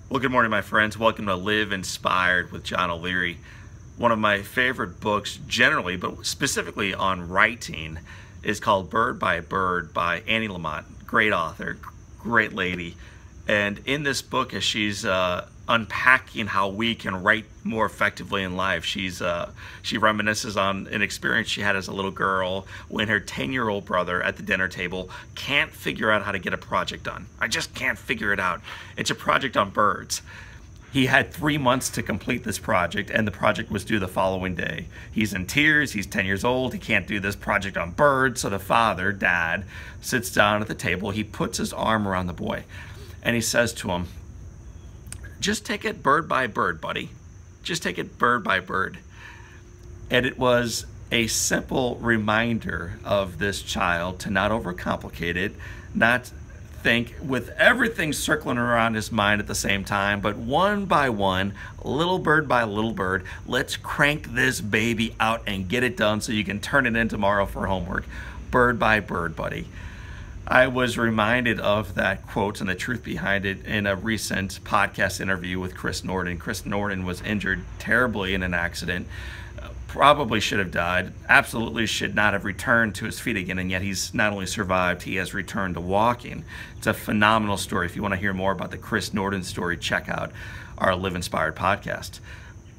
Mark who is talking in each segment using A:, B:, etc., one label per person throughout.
A: Well, good morning, my friends. Welcome to Live Inspired with John O'Leary. One of my favorite books generally, but specifically on writing, is called Bird by Bird by Annie Lamott. Great author, great lady. And in this book, as she's unpacking how we can write more effectively in life, she reminisces on an experience she had as a little girl when her 10-year-old brother at the dinner table can't figure out how to get a project done. I just can't figure it out. It's a project on birds. He had 3 months to complete this project, and the project was due the following day. He's in tears, he's 10 years old, he can't do this project on birds, so the father, dad, sits down at the table, he puts his arm around the boy, and he says to him, "Just take it bird by bird, buddy. Just take it bird by bird." And it was a simple reminder of this child to not overcomplicate it, not think with everything circling around his mind at the same time, but one by one, little bird by little bird, let's crank this baby out and get it done so you can turn it in tomorrow for homework. Bird by bird, buddy. I was reminded of that quote and the truth behind it in a recent podcast interview with Chris Norden. Chris Norden was injured terribly in an accident, probably should have died, absolutely should not have returned to his feet again, and yet he's not only survived, he has returned to walking. It's a phenomenal story. If you want to hear more about the Chris Norden story, check out our Live Inspired podcast.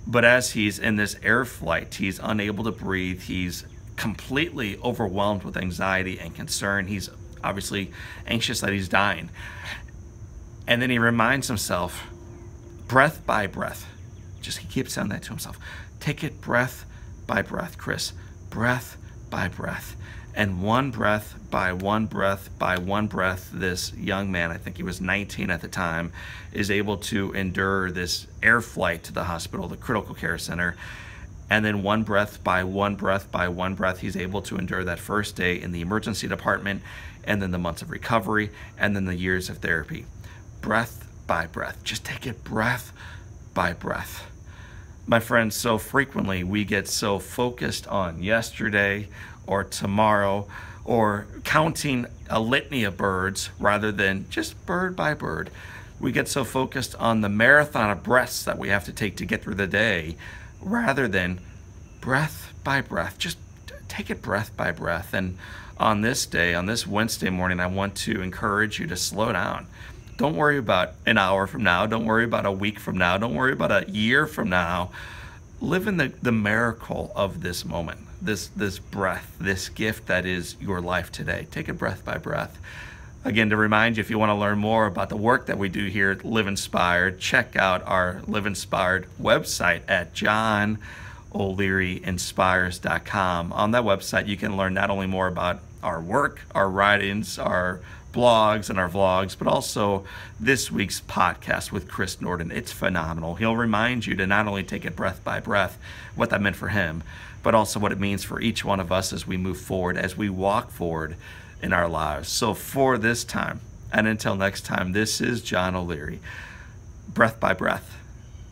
A: But as he's in this air flight, he's unable to breathe, he's completely overwhelmed with anxiety and concern, he's obviously anxious that he's dying. And then he reminds himself, breath by breath, he keeps saying that to himself, take it breath by breath, Chris, breath by breath. And one breath by one breath by one breath, this young man, I think he was 19 at the time, is able to endure this air flight to the hospital, the critical care center. And then one breath by one breath by one breath, he's able to endure that first day in the emergency department, and then the months of recovery, and then the years of therapy. Breath by breath. Just take it breath by breath. My friends, so frequently we get so focused on yesterday or tomorrow or counting a litany of birds rather than just bird by bird. We get so focused on the marathon of breaths that we have to take to get through the day rather than breath by breath. Just take it breath by breath. And on this day, on this Wednesday morning, I want to encourage you to slow down. Don't worry about an hour from now. Don't worry about a week from now. Don't worry about a year from now. Live in the miracle of this moment, this breath, this gift that is your life today. Take it breath by breath. Again, to remind you, if you want to learn more about the work that we do here at Live Inspired, check out our Live Inspired website at johnolearyinspires.com. On that website, you can learn not only more about our work, our writings, our blogs and our vlogs, but also this week's podcast with Chris Norden. It's phenomenal. He'll remind you to not only take it breath by breath, what that meant for him, but also what it means for each one of us as we move forward, as we walk forward in our lives. So for this time, and until next time, this is John O'Leary, breath by breath,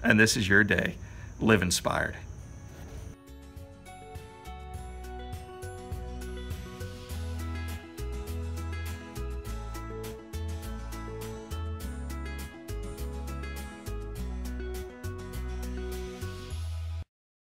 A: and this is your day. Live inspired.